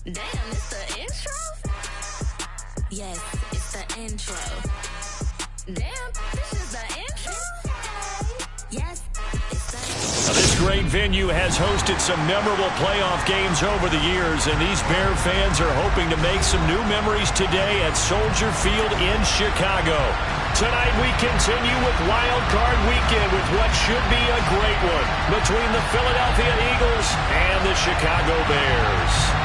Damn, it's the intro? Yes, it's the intro. Damn, this is the intro? Yes, it's the intro. Now, this great venue has hosted some memorable playoff games over the years, and these Bear fans are hoping to make some new memories today at Soldier Field in Chicago. Tonight we continue with Wild Card Weekend with what should be a great one between the Philadelphia Eagles and the Chicago Bears.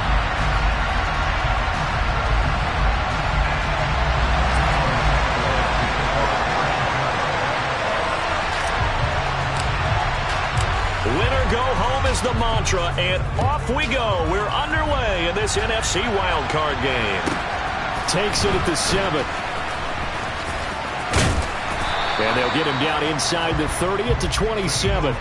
Winner go home is the mantra, and off we go. We're underway in this NFC Wild Card game. Takes it at the 7th. And they'll get him down inside the 30 at the 27.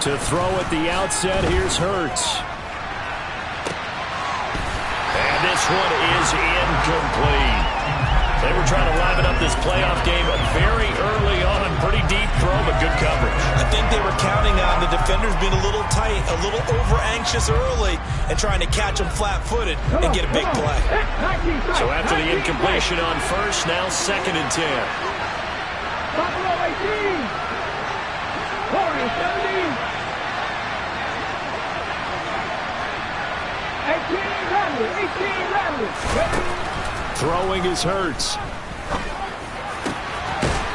To throw at the outset, here's Hurts. And this one is incomplete. They were trying to liven up this playoff game very early on. Pretty deep throw, but good coverage. I think they were counting on the defenders being a little tight, a little over-anxious early, and trying to catch them flat-footed and get a big play. So after the incompletion on first, now 2nd and 10. Buffalo 18. Warriors 17. 18 Radley. Throwing is Hurts.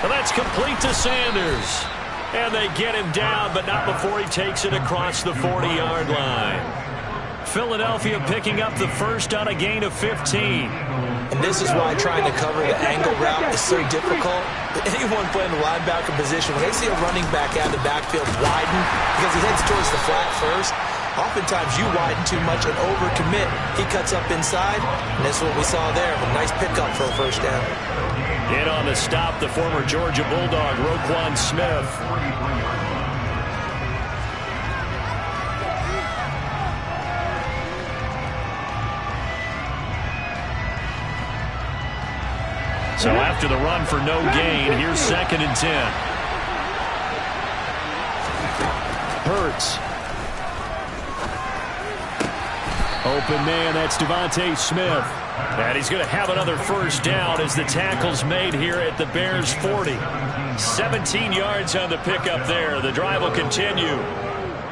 Well, that's complete to Sanders. And they get him down, but not before he takes it across the 40-yard line. Philadelphia picking up the first on a gain of 15. And this is why trying to cover the angle route is so difficult. Anyone playing the linebacker position, when they see a running back out of the backfield widen because he heads towards the flat first, oftentimes you widen too much and overcommit. He cuts up inside, and that's what we saw there. A nice pickup for a first down. In on the stop, the former Georgia Bulldog, Roquan Smith. So after the run for no gain, here's 2nd and 10. Hurts. Open man, that's Devontae Smith. And he's going to have another first down as the tackle's made here at the Bears 40. 17 yards on the pickup there. The drive will continue.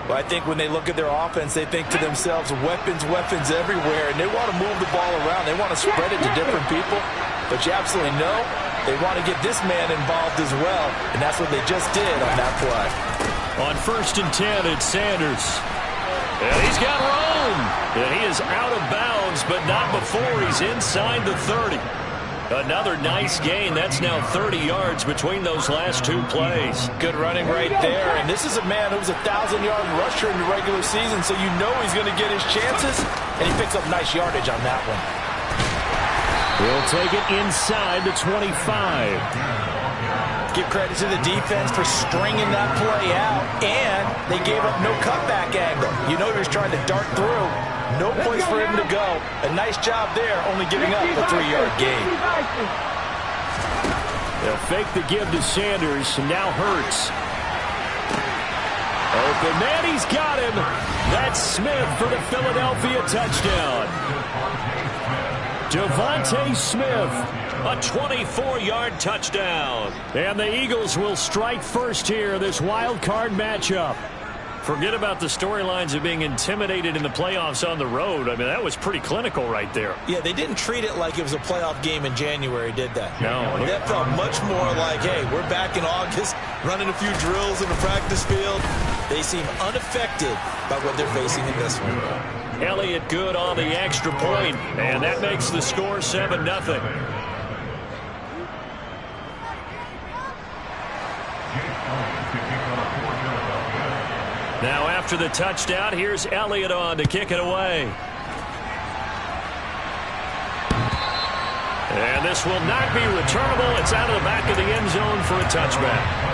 Well, I think when they look at their offense, they think to themselves, weapons everywhere, and they want to move the ball around. They want to spread it to different people. But you absolutely know they want to get this man involved as well, and that's what they just did on that play. On 1st and 10, it's Sanders. And he's got room. And he is out of bounds, but not before he's inside the 30. Another nice gain. That's now 30 yards between those last two plays. Good running right there. And this is a man who's a 1,000-yard rusher in the regular season, so you know he's going to get his chances. And he picks up nice yardage on that one. He'll take it inside the 25. Give credit to the defense for stringing that play out, and they gave up no cutback angle. You know he was trying to dart through. No place for him to go. A nice job there, only giving up a 3-yard gain. They'll fake the give to Sanders, and now Hurts. Open man, he's got him. That's Smith for the Philadelphia touchdown. Devontae Smith, a 24-yard touchdown. And the Eagles will strike first here in this wild card matchup. Forget about the storylines of being intimidated in the playoffs on the road. I mean, that was pretty clinical right there. Yeah, they didn't treat it like it was a playoff game in January, did they? No. That felt much more like, hey, we're back in August, running a few drills in the practice field. They seem unaffected by what they're facing in this one. Elliott good on the extra point, and that makes the score 7-0. Now after the touchdown. Here's Elliott on to kick it away. And this will not be returnable. It's out of the back of the end zone for a touchback.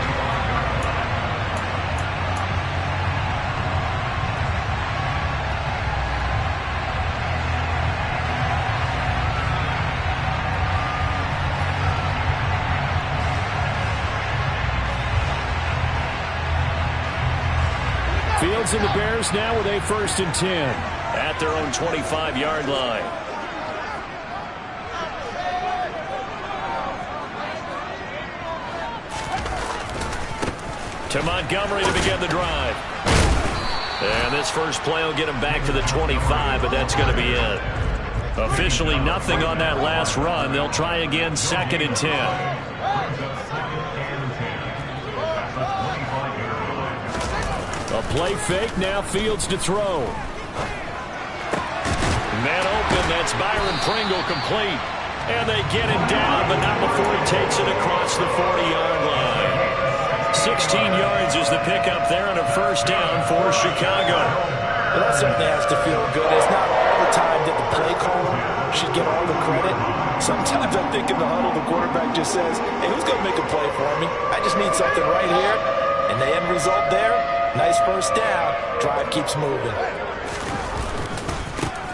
Fields and the Bears now with a 1st and 10 at their own 25-yard line. To Montgomery to begin the drive. And this first play will get him back to the 25, but that's going to be it. Officially nothing on that last run. They'll try again, 2nd and 10. A play fake, now Fields to throw. Man open, that's Byron Pringle complete. And they get him down, but not before he takes it across the 40-yard line. 16 yards is the pickup there and a 1st down for Chicago. Well, that certainly has to feel good. It's not all the time that the play caller should get all the credit. Sometimes I think in the huddle, the quarterback just says, hey, who's going to make a play for me? I just need something right here. And the end result there, nice 1st down. Drive keeps moving.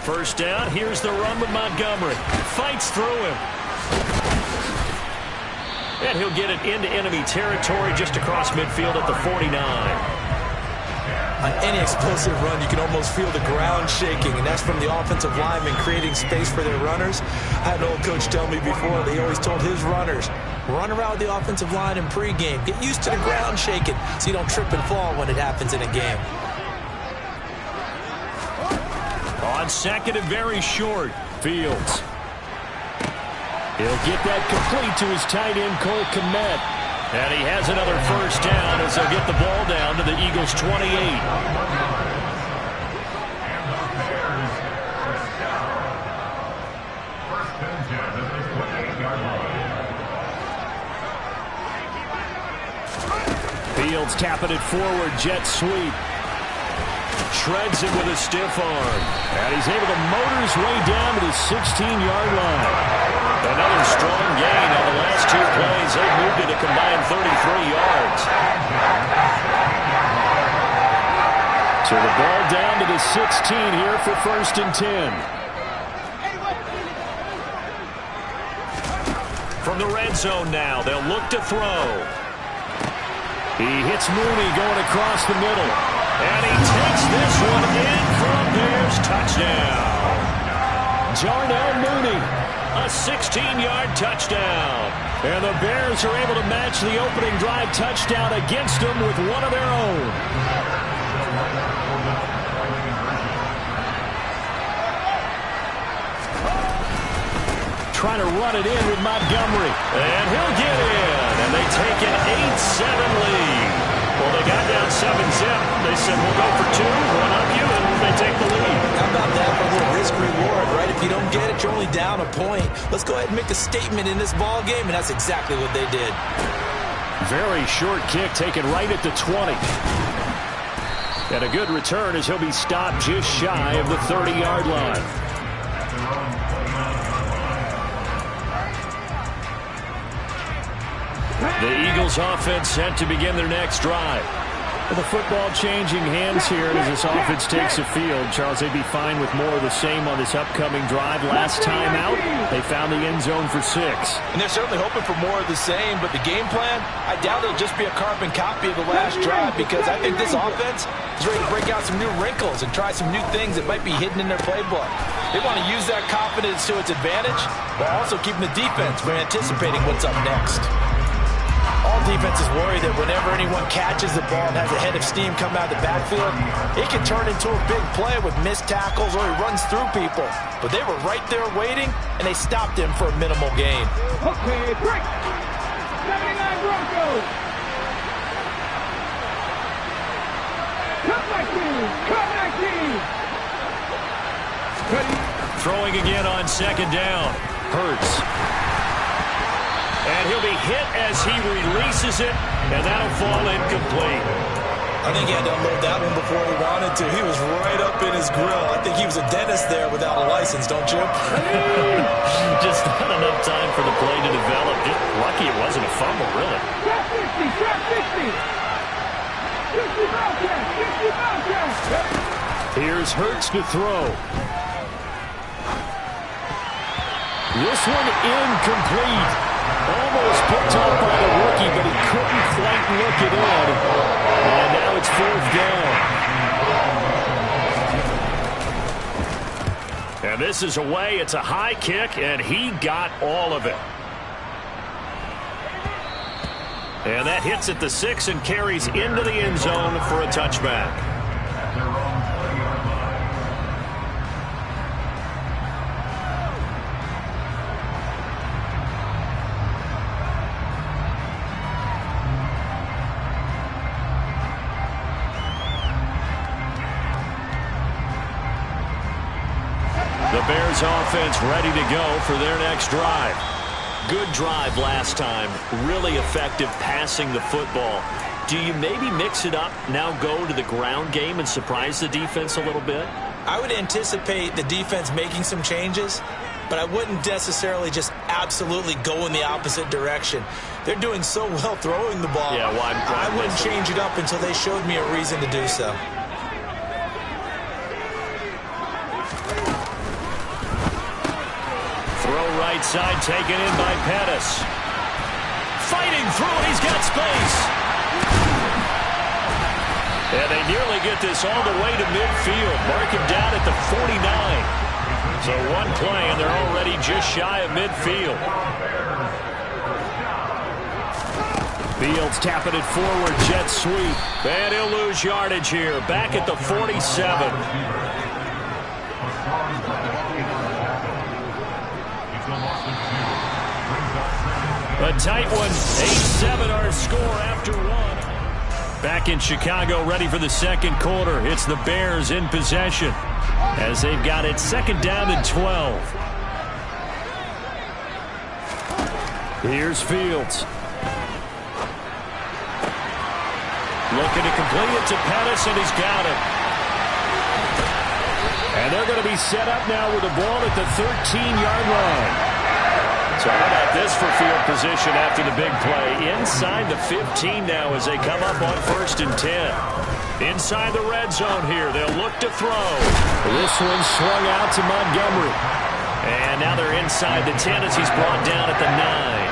1st down. Here's the run with Montgomery. Fights through him. And he'll get it into enemy territory just across midfield at the 49. On any explosive run, you can almost feel the ground shaking, and that's from the offensive linemen creating space for their runners. I had an old coach tell me before, they always told his runners, run around the offensive line in pregame. Get used to the ground shaking so you don't trip and fall when it happens in a game. On 2nd and very short, Fields. He'll get that complete to his tight end, Cole Kmet. And he has another 1st down as they'll get the ball down to the Eagles' 28. Fields tapping it forward, jet sweep. Shreds him with a stiff arm. And he's able to motor his way down to the 16-yard line. Another strong gain on the last 2 plays. They've moved it a combined 33 yards. So the ball down to the 16 here for 1st and 10. From the red zone now, they'll look to throw. He hits Mooney going across the middle. And he takes this one in for a Bears touchdown. Jarnell Mooney, a 16-yard touchdown. And the Bears are able to match the opening drive touchdown against them with one of their own. Trying to run it in with Montgomery. And he'll get in. And they take an 8-7 lead. Well, they got down 7-zip. They said, we'll go for 2, one up you, and they take the lead. How about that for a little risk-reward, right? If you don't get it, you're only down a point. Let's go ahead and make a statement in this ball game, and that's exactly what they did. Very short kick taken right at the 20. And a good return as he'll be stopped just shy of the 30-yard line. The Eagles offense set to begin their next drive. With the football changing hands here as this offense takes the field. Charles, they'd be fine with more of the same on this upcoming drive. Last time out, they found the end zone for 6. And they're certainly hoping for more of the same, but the game plan, I doubt it'll just be a carbon copy of the last drive, because I think this offense is ready to break out some new wrinkles and try some new things that might be hidden in their playbook. They want to use that confidence to its advantage, while also keeping the defense from anticipating what's up next. All defenses worry that whenever anyone catches the ball and has a head of steam come out of the backfield, it can turn into a big play with missed tackles or he runs through people. But they were right there waiting, and they stopped him for a minimal gain. Okay, break. 79 Broncos. Cut 19. Cut 19. Throwing again on 2nd down. Hurts. And he'll be hit as he releases it, and that'll fall incomplete. I think he had to unload that one before he wanted to. He was right up in his grill. I think he was a dentist there without a license, don't you? Just not enough time for the play to develop. Just lucky it wasn't a fumble, really. Trap 60, trap 60. 60 Bobcats, 60 Bobcats. Here's Hurts to throw. This one incomplete. Almost picked up by the rookie, but he couldn't quite look it in. And now it's 4th down. And this is away. It's a high kick, and he got all of it. And that hits at the 6 and carries into the end zone for a touchback. The Bears offense ready to go for their next drive. Good drive last time. Really effective passing the football. Do you maybe mix it up, now go to the ground game and surprise the defense a little bit? I would anticipate the defense making some changes, but I wouldn't necessarily just absolutely go in the opposite direction. They're doing so well throwing the ball. Yeah, well, I wouldn't change it up until they showed me a reason to do so. Right side taken in by Pettis. Fighting through, he's got space. And they nearly get this all the way to midfield. Mark him down at the 49. So one play, and they're already just shy of midfield. Fields tapping it forward, jet sweep. And he'll lose yardage here. Back at the 47. A tight one, 8-7 our score after one. Back in Chicago, ready for the second quarter. It's the Bears in possession as they've got it 2nd down and 12. Here's Fields. Looking to complete it to Pettis, and he's got it. And they're going to be set up now with the ball at the 13-yard line. So how about this for field position after the big play? Inside the 15 now as they come up on 1st and 10. Inside the red zone here. They'll look to throw. This one swung out to Montgomery. And now they're inside the 10 as he's brought down at the 9.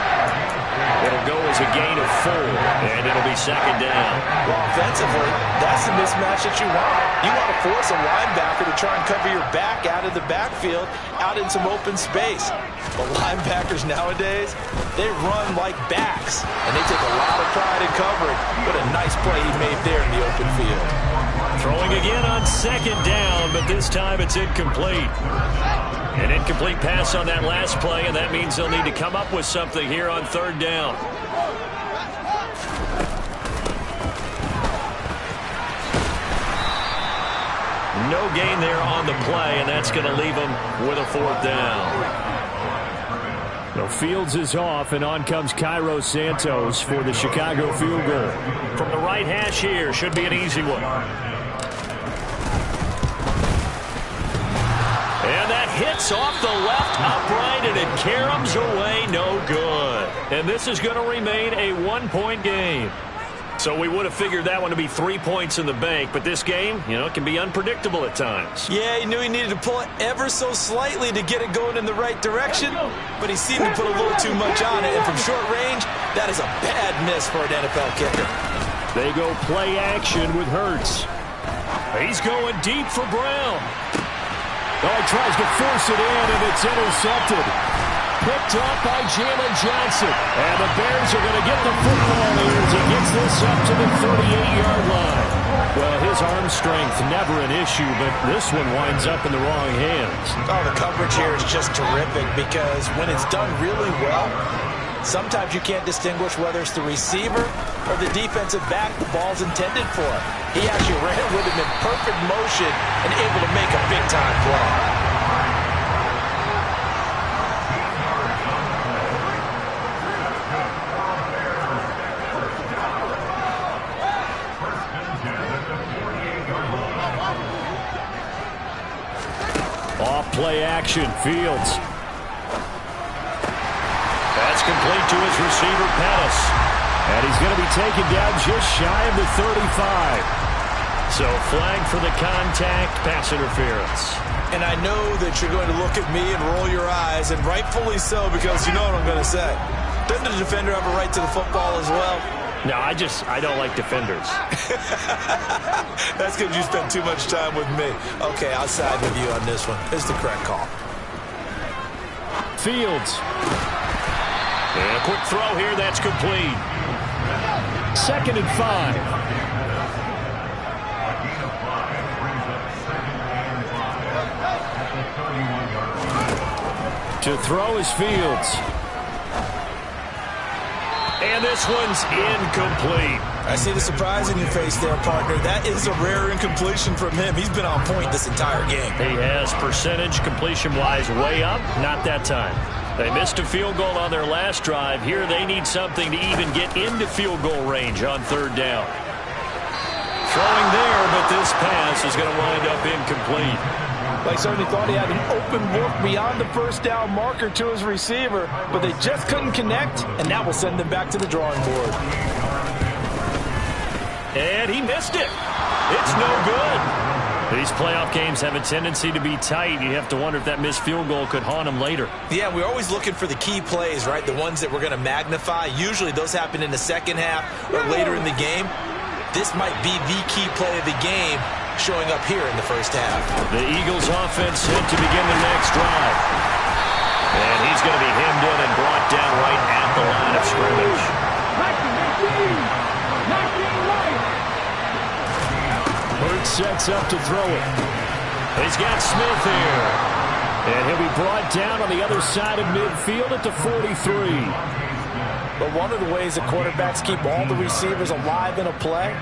It'll go as a gain of 4, and it'll be 2nd down. Well, offensively, that's the mismatch that you want. You want to force a linebacker to try and cover your back out of the backfield, out in some open space. But linebackers nowadays, they run like backs, and they take a lot of pride in covering. What a nice play he made there in the open field. Throwing again on 2nd down, but this time it's incomplete. An incomplete pass on that last play, and that means they'll need to come up with something here on 3rd down. No gain there on the play, and that's going to leave them with a 4th down. The Fields is off, and on comes Cairo Santos for the Chicago field goal. From the right hash here, should be an easy one. And that hits off the left upright, and it caroms away, no good. And this is going to remain a 1-point game. So we would have figured that one to be 3 points in the bank, but this game, it can be unpredictable at times. Yeah, he knew he needed to pull it ever so slightly to get it going in the right direction, but he seemed to put a little too much on it, and from short range, that is a bad miss for an NFL kicker. They go play action with Hurts. He's going deep for Brown. Oh, he tries to force it in, and it's intercepted. Picked up by Jalen Johnson. And the Bears are going to get the football here as he gets this up to the 38-yard line. Well, his arm strength never an issue, but this one winds up in the wrong hands. Oh, the coverage here is just terrific because when it's done really well, sometimes you can't distinguish whether it's the receiver or the defensive back the ball's intended for. He actually ran with him in perfect motion and able to make a big-time play. Off play action, Fields. That's complete to his receiver, Pettis. And he's going to be taken down just shy of the 35. So flag for the contact, pass interference. And I know that you're going to look at me and roll your eyes, and rightfully so, because you know what I'm going to say. Doesn't the defender have a right to the football as well? No, I don't like defenders. That's because you spend too much time with me. Okay, I'll side with you on this one. It's the correct call. Fields. And a quick throw here, that's complete. 2nd and 5. To throw is Fields. And this one's incomplete. I see the surprise in your face there, partner. That is a rare incompletion from him. He's been on point this entire game. He has percentage completion-wise way up. Not that time. They missed a field goal on their last drive. Here they need something to even get into field goal range on 3rd down. Throwing there, but this pass is going to wind up incomplete. Like certainly thought he had an open look beyond the 1st down marker to his receiver, but they just couldn't connect, and that will send them back to the drawing board. And he missed it. It's no good. These playoff games have a tendency to be tight. You have to wonder if that missed field goal could haunt him later. Yeah, we're always looking for the key plays, right? The ones that we're going to magnify. Usually those happen in the second half or later in the game. This might be the key play of the game showing up here in the 1st half. The Eagles offense set to begin the next drive. And he's going to be hemmed in and brought down right at the line of scrimmage. Hurts sets up to throw it. He's got Smith here. And he'll be brought down on the other side of midfield at the 43. But one of the ways that quarterbacks keep all the receivers alive in a play,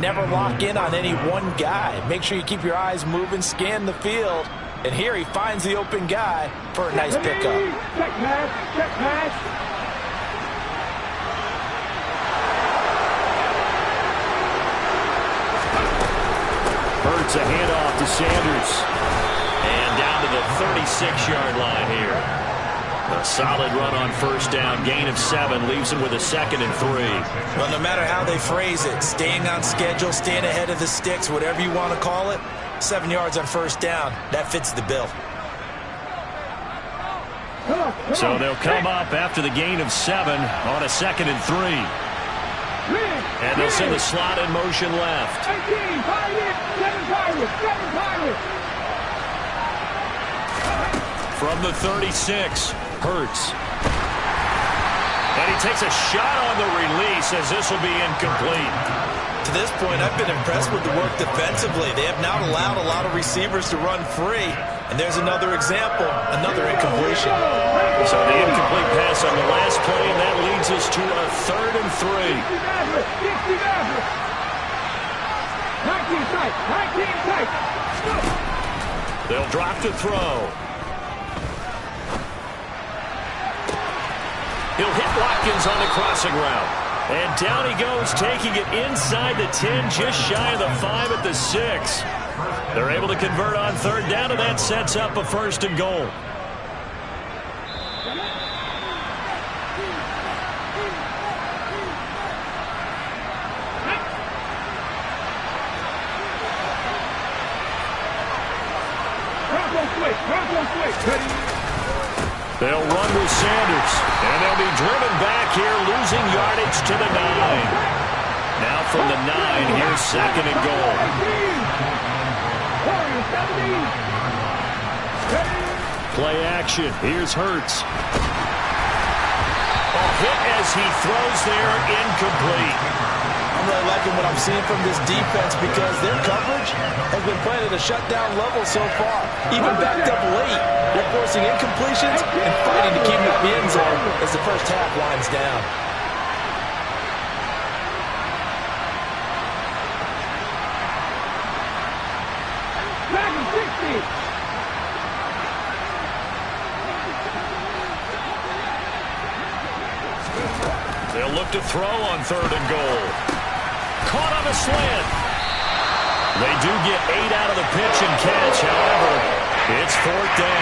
never lock in on any one guy. Make sure you keep your eyes moving, scan the field. And here he finds the open guy for a nice pickup. Check pass, check pass. Hurts a handoff to Sanders. And down to the 36-yard line here. A solid run on 1st down. Gain of 7 leaves him with a 2nd and 3. Well, no matter how they phrase it, staying on schedule, staying ahead of the sticks, whatever you want to call it, 7 yards on 1st down, that fits the bill. So they'll come up after the gain of 7 on a 2nd and 3. And they'll send the slot in motion left. 18, Pirates, 7 Pirates, 7 Pirates. From the 36, Hurts. And he takes a shot on the release as this will be incomplete. To this point, I've been impressed with the work defensively. They have not allowed a lot of receivers to run free. And there's another example, another incompletion. So the incomplete pass on the last play, and that leads us to a 3rd and 3. 19 tight, 19 tight. They'll drop to throw. He'll hit Watkins on the crossing route. And down he goes, taking it inside the 10, just shy of the 5 at the 6. They're able to convert on 3rd down, and that sets up a 1st and goal. They'll run with Sanders, and they'll be driven back here, losing yardage to the 9. Now from the 9, here's 2nd and goal. Play action. Here's Hurts. A hit as he throws there, incomplete. I'm really liking what I'm seeing from this defense because their coverage has been playing at a shutdown level so far. Even backed up late, they're forcing incompletions and fighting to keep it in the end zone as the 1st half winds down. They'll look to throw on 3rd and goal. Caught on a slant. They do get 8 out of the pitch and catch. However, it's 4th down.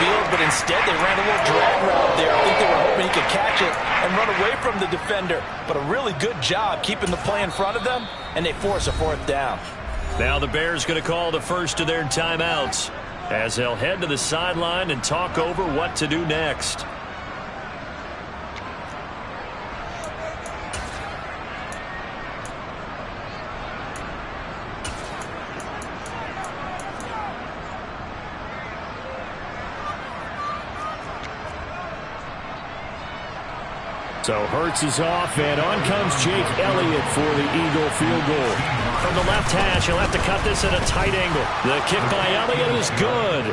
field, but instead they ran a little drag route there. I think they were hoping he could catch it and run away from the defender. But a really good job keeping the play in front of them, and they force a fourth down. Now the Bears going to call the first of their timeouts as they'll head to the sideline and talk over what to do next. So Hurts is off, and on comes Jake Elliott for the Eagle field goal. From the left hash, he'll have to cut this at a tight angle. The kick by Elliott is good.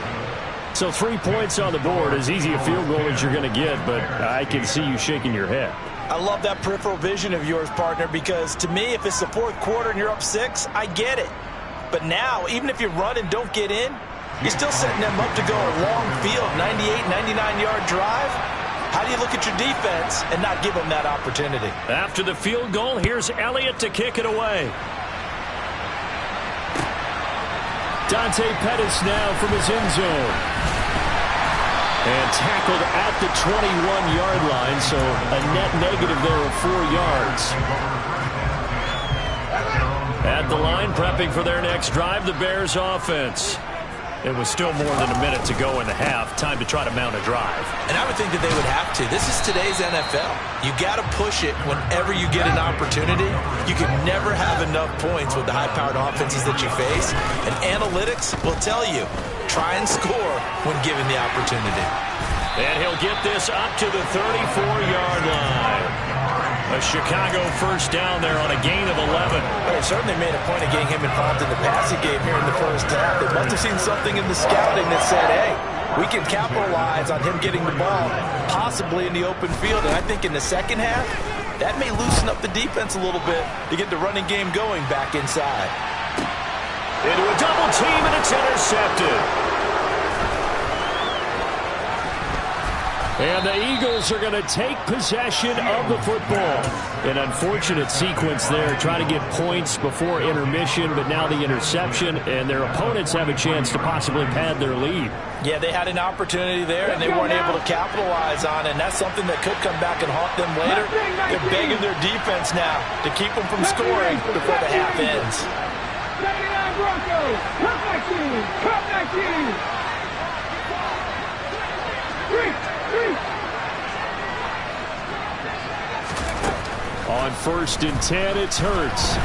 So 3 points on the board, as easy a field goal as you're going to get, but I can see you shaking your head. I love that peripheral vision of yours, partner, because to me, if it's the fourth quarter and you're up 6, I get it. But now, even if you run and don't get in, you're still setting them up to go a long field, 98, 99-yard drive. How do you look at your defense and not give them that opportunity? After the field goal, here's Elliott to kick it away. Dante Pettis now from his end zone. And tackled at the 21-yard line, so a net negative there of 4 yards. At the line, prepping for their next drive, the Bears offense. It was still more than a minute to go in the half. Time to try to mount a drive. And I would think that they would have to. This is today's NFL. You got to push it whenever you get an opportunity. You can never have enough points with the high-powered offenses that you face. And analytics will tell you, try and score when given the opportunity. And he'll get this up to the 34-yard line. A Chicago first down there on a gain of 11. They certainly made a point of getting him involved in the passing game here in the first half. They must have seen something in the scouting that said, hey, we can capitalize on him getting the ball, possibly in the open field. And I think in the second half, that may loosen up the defense a little bit to get the running game going back inside. Into a double team, and it's intercepted. And the Eagles are going to take possession of the football. An unfortunate sequence there, trying to get points before intermission, but now the interception, and their opponents have a chance to possibly pad their lead. Yeah, they had an opportunity there, and they weren't able to capitalize on it, and that's something that could come back and haunt them later. They're begging their defense now to keep them from scoring before the half ends. 79 Broncos, come back in, come back in. On 1st and 10, it's Hurts.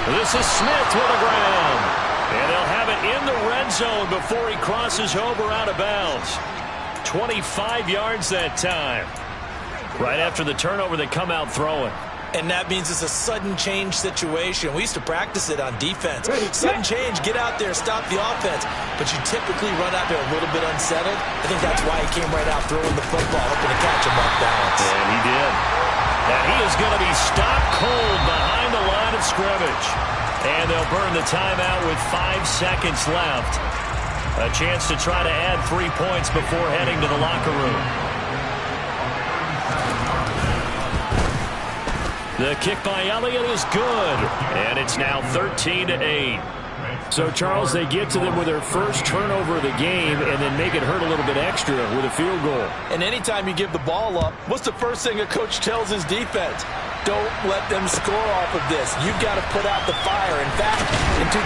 This is Smith with the ground. And they'll have it in the red zone before he crosses over out of bounds. 25 yards that time. Right after the turnover, they come out throwing. And that means it's a sudden change situation. We used to practice it on defense. Sudden change, get out there, stop the offense. But you typically run out there a little bit unsettled. I think that's why he came right out throwing the football, hoping to catch him off balance. And he did. And he is going to be stopped cold behind the line of scrimmage. And they'll burn the timeout with 5 seconds left. A chance to try to add 3 points before heading to the locker room. The kick by Elliott is good, and it's now 13-8. So, Charles, they get to them with their first turnover of the game and then make it hurt a little bit extra with a field goal. And anytime you give the ball up, what's the first thing a coach tells his defense? Don't let them score off of this. You've got to put out the fire. In fact, in 2021,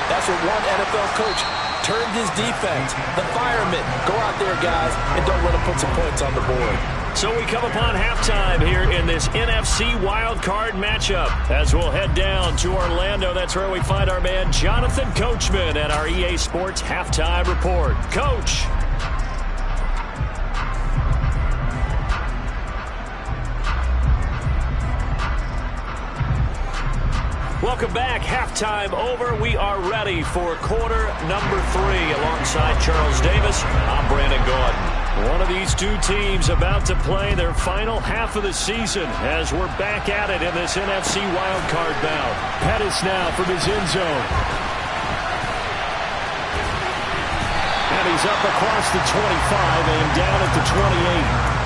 that's what one NFL coach turned his defense. The firemen. Go out there, guys, and don't let them put some points on the board. So we come upon halftime here in this NFC wildcard matchup as we'll head down to Orlando. That's where we find our man Jonathan Coachman at our EA Sports Halftime Report. Coach. Welcome back. Halftime over. We are ready for quarter number 3. Alongside Charles Davis, I'm Brandon Gaudin. One of these two teams about to play their final half of the season as we're back at it in this NFC wildcard bout. Pettis now from his end zone. And he's up across the 25 and down at the 28.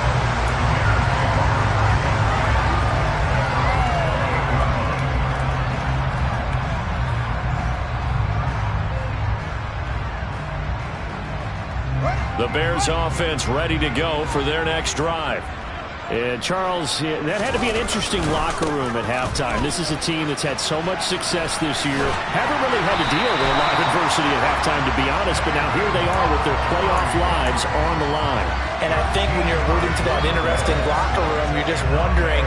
The Bears offense ready to go for their next drive. And Charles, that had to be an interesting locker room at halftime. This is a team that's had so much success this year. Haven't really had to deal with a lot of adversity at halftime, to be honest, but now here they are with their playoff lives on the line. And I think when you're alluding to that interesting locker room, you're just wondering,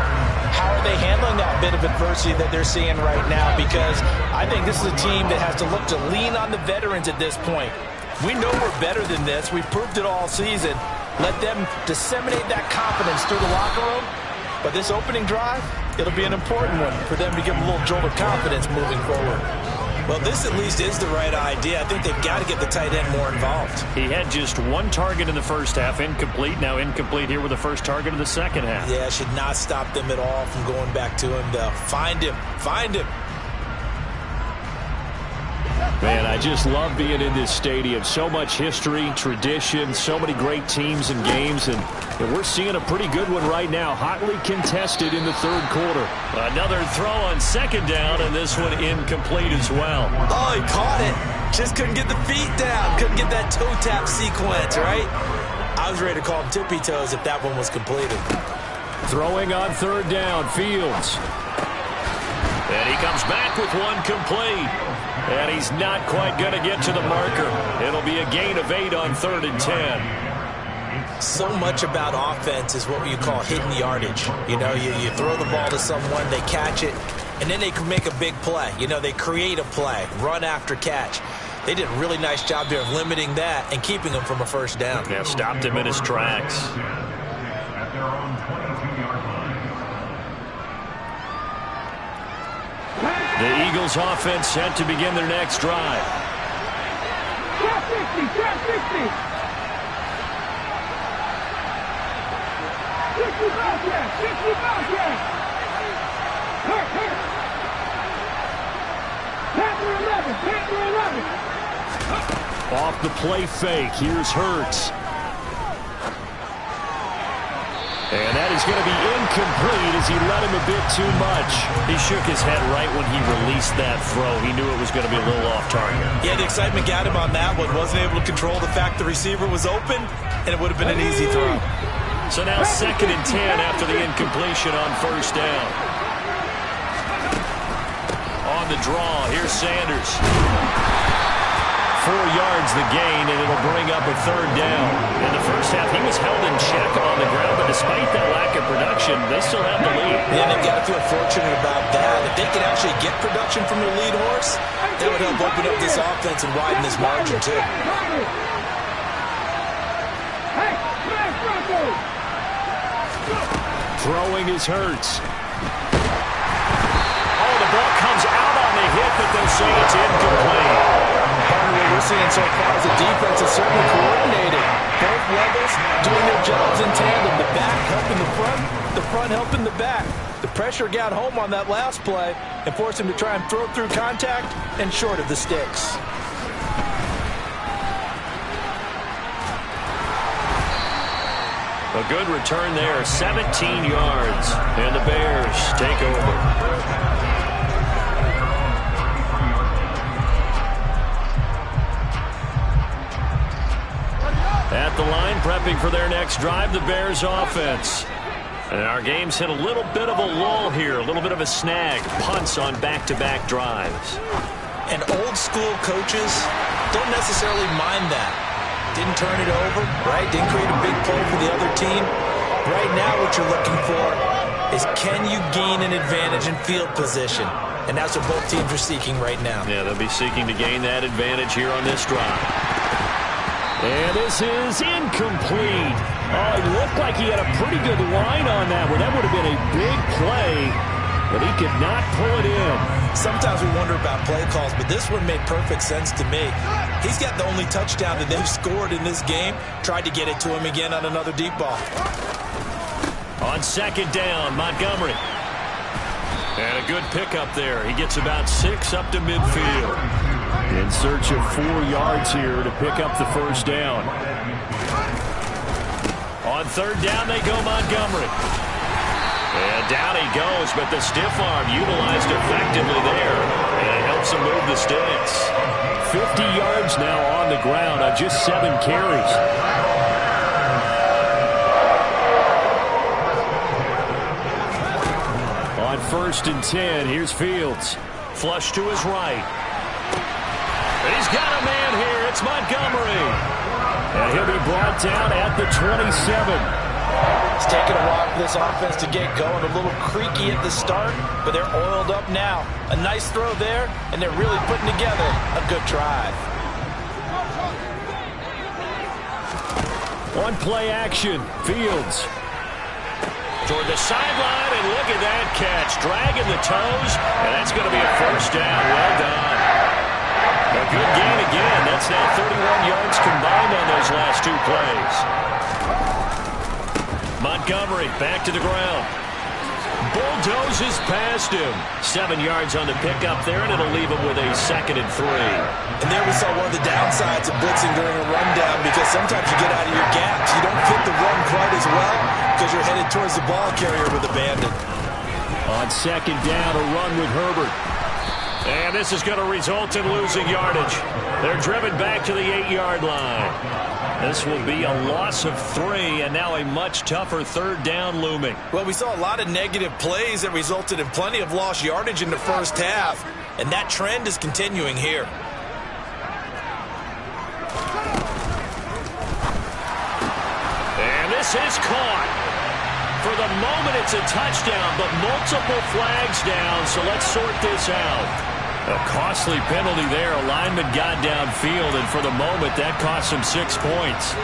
how are they handling that bit of adversity that they're seeing right now? Because I think this is a team that has to look to lean on the veterans at this point. We know we're better than this. We've proved it all season. Let them disseminate that confidence through the locker room. But this opening drive, it'll be an important one for them to give them a little jolt of confidence moving forward. Well, this at least is the right idea. I think they've got to get the tight end more involved. He had just one target in the first half, incomplete. Now incomplete here with the first target of the second half. Yeah, should not stop them at all from going back to him, though. Find him. Find him. Man, I just love being in this stadium. So much history, tradition, so many great teams and games, and we're seeing a pretty good one right now. Hotly contested in the third quarter. Another throw on second down, and this one incomplete as well. Oh, he caught it. Just couldn't get the feet down. Couldn't get that toe tap sequence, right? I was ready to call him tippy toes if that one was completed. Throwing on third down, Fields. And he comes back with one complete. And he's not quite going to get to the marker. It'll be a gain of 8 on 3rd and 10. So much about offense is what you call hidden yardage. You know, you throw the ball to someone, they catch it, and then they can make a big play. You know, they create a play, run after catch. They did a really nice job there of limiting that and keeping him from a first down. Yeah, stopped him in his tracks. At their own 22-yard line. The Eagles offense set to begin their next drive. Trap 60, trap 60. 60 Bobcat, 60 Bobcat. Hurt, hurt. Panther 11, Panther 11. Off the play fake, here's Hurts. And that is going to be incomplete as he let him a bit too much. He shook his head right when he released that throw. He knew it was going to be a little off target. Yeah, the excitement got him on that one. Wasn't able to control the fact the receiver was open, and it would have been an easy throw. So now 2nd and 10 after the incompletion on first down. On the draw, here's Sanders. 4 yards the gain, and it'll bring up a 3rd down. In the first half, he was held in check on the ground, but despite that lack of production, they still have the lead. Yeah, they've got to feel fortunate about that. If they can actually get production from their lead horse, that would help open up this offense and widen this margin, too. Hey, smash Broncos. Throwing is Hurts. Oh, the ball comes out on the hit, but they'll say it's incomplete. What we're seeing so far is the defense is certainly coordinated. Both levels doing their jobs in tandem. The back helping the front helping the back. The pressure got home on that last play and forced him to try and throw through contact and short of the sticks. A good return there, 17 yards, and the Bears take over. At the line, prepping for their next drive, the Bears offense. And our game's hit a little bit of a lull here, a little bit of a snag. Punts on back-to-back drives. And old school coaches don't necessarily mind that. Didn't turn it over, right? Didn't create a big play for the other team. Right now what you're looking for is can you gain an advantage in field position? And that's what both teams are seeking right now. Yeah, they'll be seeking to gain that advantage here on this drive. And this is incomplete. Oh, it looked like he had a pretty good line on that one. That would have been a big play, but he could not pull it in. Sometimes we wonder about play calls, but this one made perfect sense to me. He's got the only touchdown that they've scored in this game. Tried to get it to him again on another deep ball. On 2nd down, Montgomery. And a good pickup there. He gets about 6 up to midfield. In search of 4 yards here to pick up the first down. On 3rd down, they go Montgomery. And down he goes, but the stiff arm utilized effectively there. And it helps him move the sticks. 50 yards now on the ground on just 7 carries. On 1st and 10, here's Fields. Flush to his right. He's got a man here. It's Montgomery. And he'll be brought down at the 27. It's taken a while for this offense to get going. A little creaky at the start, but they're oiled up now. A nice throw there, and they're really putting together a good drive. On play action, Fields. Toward the sideline, and look at that catch. Dragging the toes, and that's going to be a 1st down. Well done. A good gain again. That's now 31 yards combined on those last 2 plays. Montgomery back to the ground. Bulldozes past him. 7 yards on the pickup there, and it'll leave him with a 2nd and 3. And there we saw one of the downsides of blitzing during a rundown, because sometimes you get out of your gaps. You don't fit the run quite as well because you're headed towards the ball carrier with a bandit. On 2nd down, a run with Herbert. And this is going to result in losing yardage. They're driven back to the 8-yard line. This will be a loss of 3, and now a much tougher 3rd down looming. Well, we saw a lot of negative plays that resulted in plenty of lost yardage in the first half, and that trend is continuing here. And this is caught. For the moment, it's a touchdown, but multiple flags down, so let's sort this out. A costly penalty there. A lineman got downfield, and for the moment, that cost him 6 points.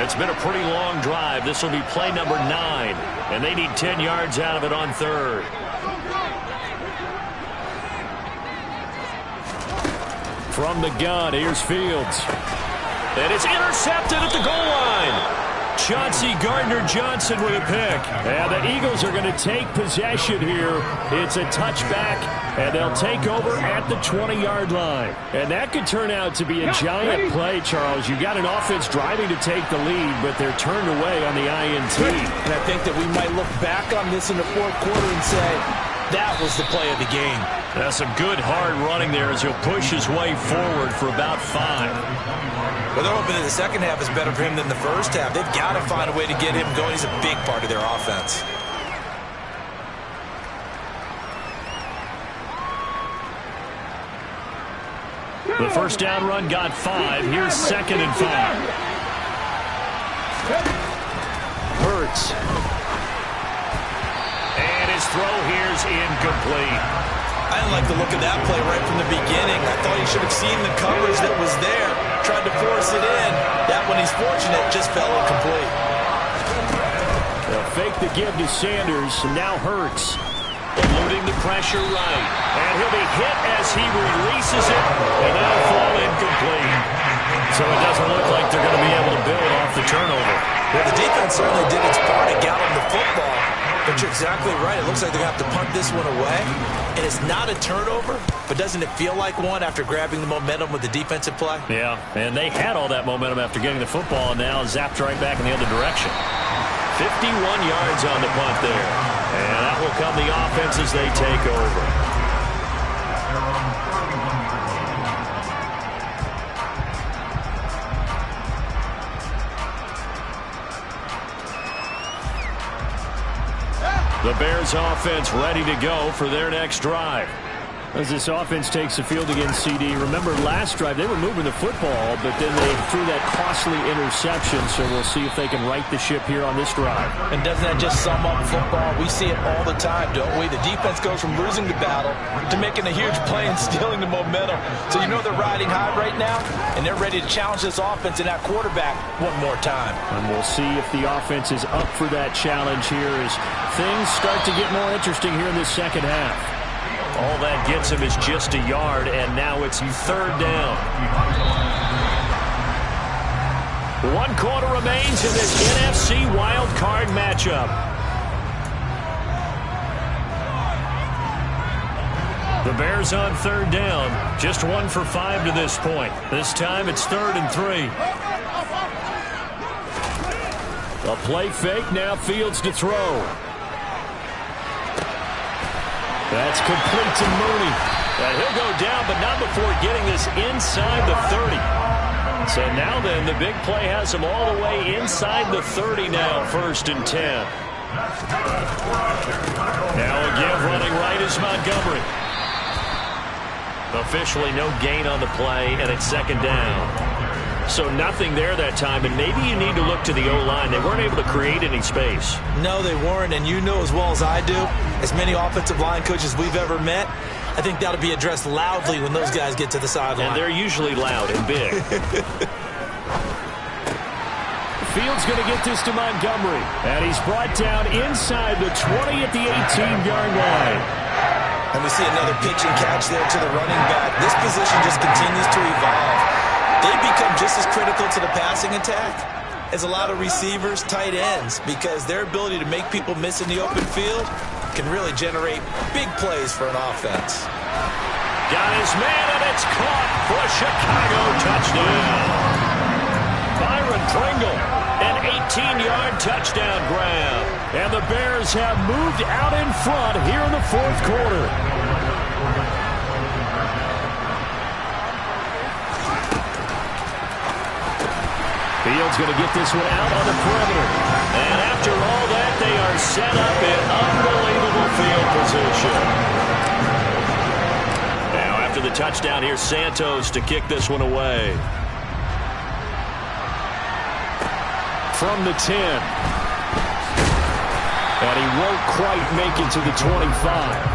It's been a pretty long drive. This will be play number 9, and they need 10 yards out of it on 3rd. From the gun, here's Fields. And it's intercepted at the goal line. Chauncey Gardner-Johnson with a pick. And the Eagles are going to take possession here. It's a touchback, and they'll take over at the 20-yard line. And that could turn out to be a giant play, Charles. You got an offense driving to take the lead, but they're turned away on the INT. And I think that we might look back on this in the 4th quarter and say, that was the play of the game. That's some good hard running there as he'll push his way forward for about 5. Well, they're hoping that the second half is better for him than the first half. They've got to find a way to get him going. He's a big part of their offense. The 1st down run got 5. Here's 2nd and 5. Hurts. And his throw here's incomplete. I didn't like the look of that play right from the beginning. I thought he should have seen the coverage that was there, tried to force it in. That one, he's fortunate, just fell incomplete. They'll fake the give to Sanders, and now Hurts. Eluding the pressure right. And he'll be hit as he releases it, and that'll fall incomplete. So it doesn't look like they're going to be able to build off the turnover. Well, the defense certainly did its part to gallop the football. But you're exactly right. It looks like they're going to have to punt this one away. And it's not a turnover, but doesn't it feel like one after grabbing the momentum with the defensive play? Yeah, and they had all that momentum after getting the football, and now zapped right back in the other direction. 51 yards on the punt there. And that will come the offense as they take over. The Bears offense ready to go for their next drive. As this offense takes the field against CD, remember last drive they were moving the football, but then they threw that costly interception, so we'll see if they can right the ship here on this drive. And doesn't that just sum up football? We see it all the time, don't we? The defense goes from losing the battle to making a huge play and stealing the momentum. So you know they're riding high right now, and they're ready to challenge this offense and that quarterback one more time. And we'll see if the offense is up for that challenge here as things start to get more interesting here in this second half. All that gets him is just a yard, and now it's 3rd down. 1 quarter remains in this NFC wild card matchup. The Bears on 3rd down, just 1 for 5 to this point. This time it's 3rd and 3. A play fake, now Fields to throw. That's complete to Mooney. And he'll go down, but not before getting this inside the 30. So now then, the big play has him all the way inside the 30 now, 1st and 10. Now again, running right is Montgomery. Officially no gain on the play, and it's 2nd down. So nothing there that time, and maybe you need to look to the O-line. They weren't able to create any space. No, they weren't, and you know as well as I do, as many offensive line coaches we've ever met, I think that'll be addressed loudly when those guys get to the sideline. And they're usually loud and big. Fields going to get this to Montgomery, and he's brought down inside the 20 at the 18-yard line. And we see another pitch and catch there to the running back. This position just continues to evolve. They become just as critical to the passing attack as a lot of receivers, tight ends, because their ability to make people miss in the open field can really generate big plays for an offense. Got his man, and it's caught for a Chicago touchdown. Byron Pringle, an 18-yard touchdown grab. And the Bears have moved out in front here in the 4th quarter. Fields going to get this one out on the perimeter. And after all that, they are set up in unbelievable field position. Now after the touchdown, here's Santos to kick this one away. From the 10. And he won't quite make it to the 25.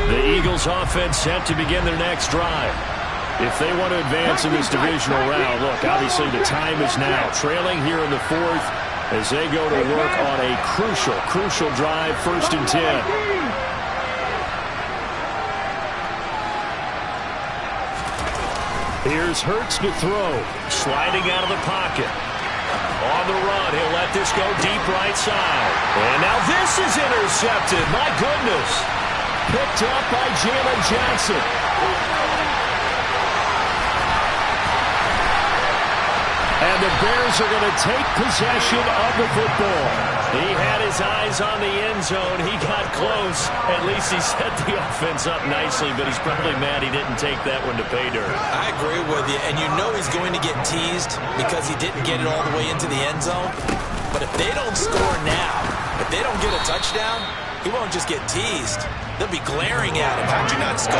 The Eagles offense set to begin their next drive. If they want to advance in this divisional round, look, obviously the time is now. Trailing here in the 4th as they go to work on a crucial drive, 1st and 10. Here's Hurts to throw. Sliding out of the pocket. On the run, he'll let this go deep right side. And now this is intercepted. My goodness. Picked up by Jalen Johnson. And the Bears are going to take possession of the football. He had his eyes on the end zone. He got close. At least he set the offense up nicely, but he's probably mad he didn't take that one to pay dirt. I agree with you, and you know he's going to get teased because he didn't get it all the way into the end zone. But if they don't score now, if they don't get a touchdown, he won't just get teased. They'll be glaring at him. How'd you not score?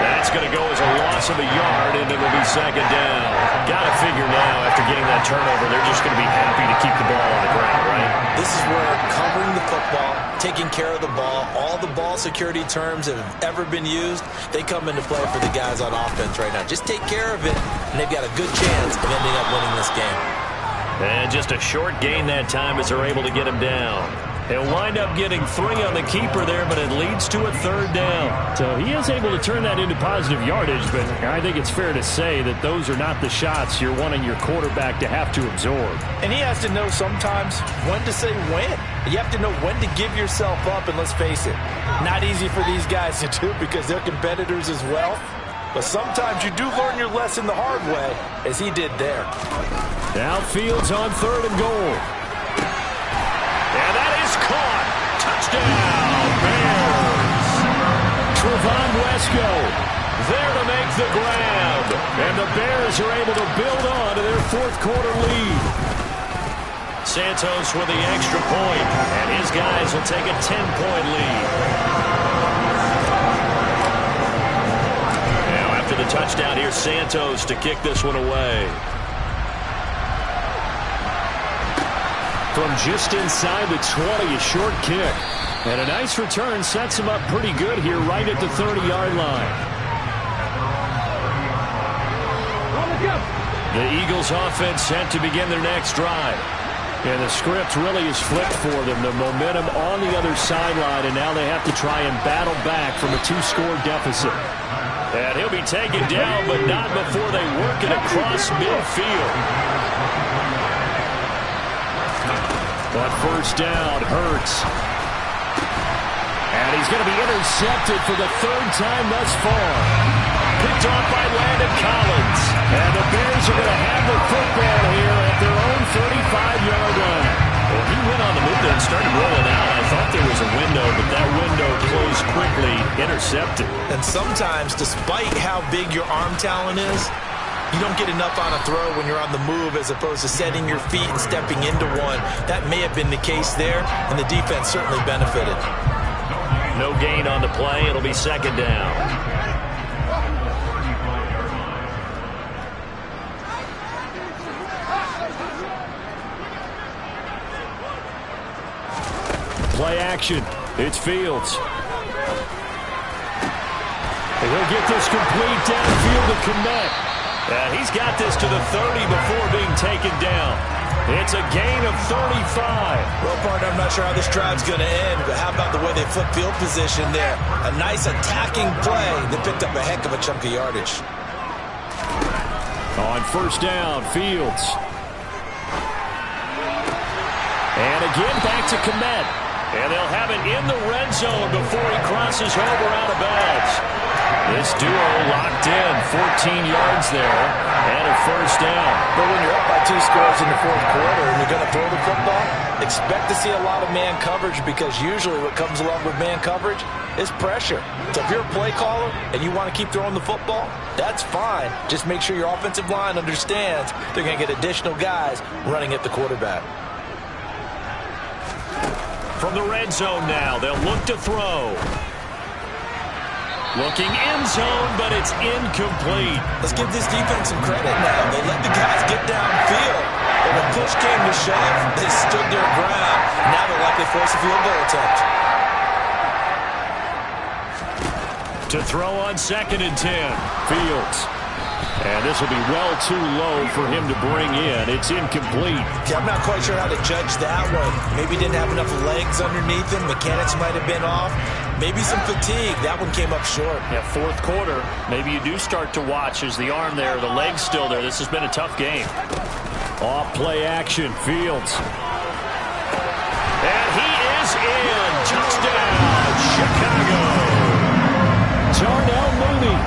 That's going to go as a loss of a yard, and it'll be 2nd down. Got to figure now, after getting that turnover, they're just going to be happy to keep the ball on the ground, right? This is where covering the football, taking care of the ball, all the ball security terms that have ever been used, they come into play for the guys on offense right now. Just take care of it, and they've got a good chance of ending up winning this game. And just a short gain that time as they're able to get him down. He'll wind up getting 3 on the keeper there, but it leads to a 3rd down. So he is able to turn that into positive yardage, but I think it's fair to say that those are not the shots you're wanting your quarterback to have to absorb. And he has to know sometimes when to say when. You have to know when to give yourself up, and let's face it, not easy for these guys to do because they're competitors as well. But sometimes you do learn your lesson the hard way, as he did there. Now Fields on 3rd and goal. And that is caught. Touchdown, Bears. Trevon Wesco there to make the grab. And the Bears are able to build on to their 4th quarter lead. Santos with the extra point, and his guys will take a 10-point lead. Now after the touchdown, here's Santos to kick this one away. From just inside the 20, a short kick. And a nice return sets him up pretty good here right at the 30-yard line. The Eagles offense set to begin their next drive. And the script really is flipped for them. The momentum on the other sideline, and now they have to try and battle back from a 2-score deficit. And he'll be taken down, but not before they work it across midfield. But 1st down, Hurts. And he's going to be intercepted for the 3rd time thus far. picked off by Landon Collins. And the Bears are going to have the football here at their own 35-yard line. Well, he went on the move there and started rolling out. I thought there was a window, but that window closed quickly, intercepted. And sometimes, despite how big your arm talent is, you don't get enough on a throw when you're on the move as opposed to setting your feet and stepping into one. That may have been the case there, and the defense certainly benefited. No gain on the play. It'll be second down. Play action. It's Fields. And he'll get this complete downfield to Kmet. And he's got this to the 30 before being taken down. It's a gain of 35. Well, partner, I'm not sure how this drive's going to end, but how about the way they flip field position there? A nice attacking play that picked up a heck of a chunk of yardage. On first down, Fields. And again, back to Kmet. And they'll have it in the red zone before he crosses over out of bounds. This duo locked in, 14 yards there, and a first down. But when you're up by 2 scores in the fourth quarter and you're going to throw the football, expect to see a lot of man coverage, because usually what comes along with man coverage is pressure. So if you're a play caller and you want to keep throwing the football, that's fine. Just make sure your offensive line understands they're going to get additional guys running at the quarterback. From the red zone now, they'll look to throw. Looking end zone, but it's incomplete. Let's give this defense some credit now. They let the guys get downfield, but when push came to shove, they stood their ground. Now they'll likely force a field goal attempt. To throw on 2nd and 10, Fields. And this will be well too low for him to bring in. It's incomplete. Yeah, I'm not quite sure how to judge that one. Maybe he didn't have enough legs underneath him. Mechanics might have been off. Maybe some fatigue. That one came up short. Yeah, fourth quarter. Maybe you do start to watch as the arm there, the leg's still there. This has been a tough game. Off play action, Fields. And he is in. Touchdown, Chicago. Darnell Mooney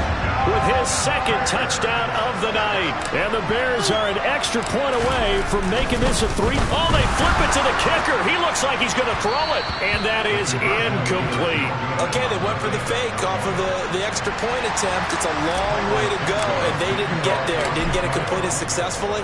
with his 2nd touchdown of the night. And the Bears are an extra point away from making this a 3. Oh, they flip it to the kicker. He looks like he's going to throw it. And that is incomplete. Okay, they went for the fake off of the extra point attempt. It's a long way to go, and they didn't get there. Didn't get it completed successfully.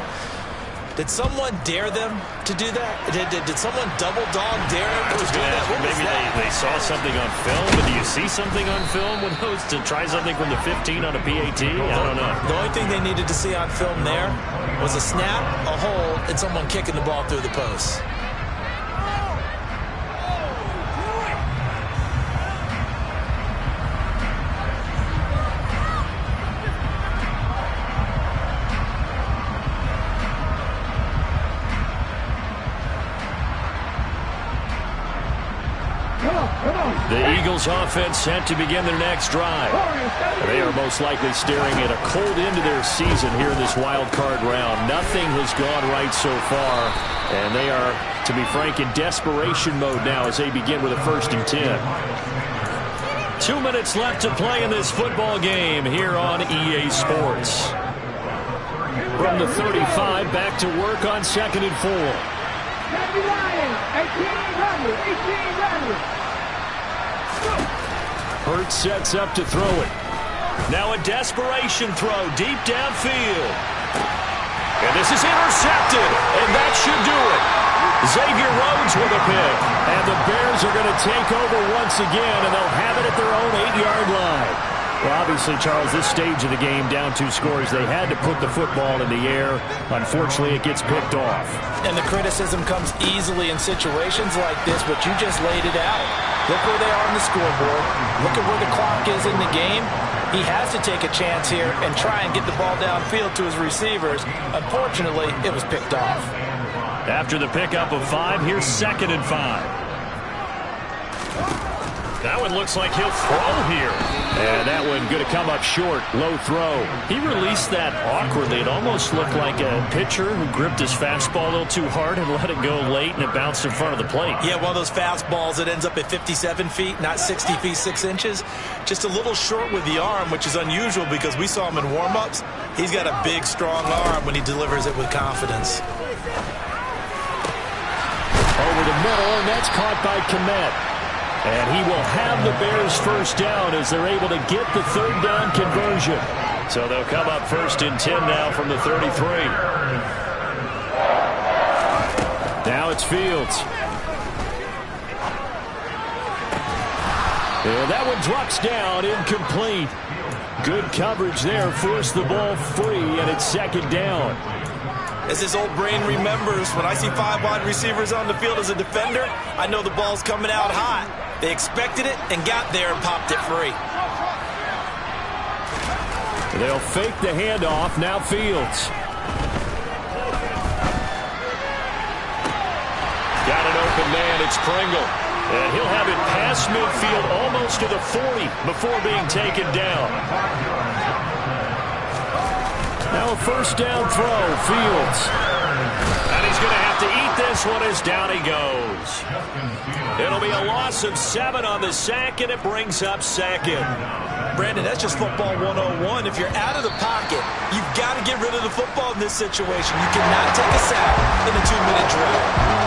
Did someone dare them to do that? Did someone double dog dare them to do that? Maybe they saw something on film, but do you see something on film with those to try something from the 15 on a PAT? I don't know. The only thing they needed to see on film there was a snap, a hold, and someone kicking the ball through the post. The Eagles offense set to begin their next drive. They are most likely staring at a cold end to their season here in this wild card round. Nothing has gone right so far, and they are, to be frank, in desperation mode now as they begin with a 1st and 10. 2 minutes left to play in this football game here on EA Sports. From the 35, back to work on 2nd and 4. 18 Hurts sets up to throw it. Now a desperation throw deep downfield. And this is intercepted, and that should do it. Xavier Rhodes with a pick. And the Bears are going to take over once again, and they'll have it at their own 8-yard line. Well, obviously, Charles, this stage of the game, down 2 scores, they had to put the football in the air. Unfortunately, it gets picked off. And the criticism comes easily in situations like this, but you just laid it out. Look where they are on the scoreboard. Look at where the clock is in the game. He has to take a chance here and try and get the ball downfield to his receivers. Unfortunately, it was picked off. After the pickup of 5, here's 2nd and 5. That one looks like he'll throw here. And that one going to come up short. Low throw. He released that awkwardly. It almost looked like a pitcher who gripped his fastball a little too hard and let it go late, and it bounced in front of the plate. Yeah, one of those fastballs that ends up at 57 feet, not 60 feet, 6 inches. Just a little short with the arm, which is unusual because we saw him in warm-ups. He's got a big, strong arm when he delivers it with confidence. Over the middle, and that's caught by Kmet. And he will have the Bears first down as they're able to get the third down conversion. So they'll come up first and 10 now from the 33. Now it's Fields. And that one drops down, incomplete. Good coverage there, forced the ball free, and it's second down. As his old brain remembers, when I see 5 wide receivers on the field as a defender, I know the ball's coming out hot. They expected it and got there and popped it free. They'll fake the handoff. Now Fields. Got an open man. It's Pringle. And he'll have it past midfield almost to the 40 before being taken down. Now a first down throw. Fields. And he's going to have to eat this one as down he goes. It'll be a loss of 7 on the sack, and it brings up second. Brandon, that's just football 101. If you're out of the pocket, you've got to get rid of the football in this situation. You cannot take a sack in a 2-minute drill.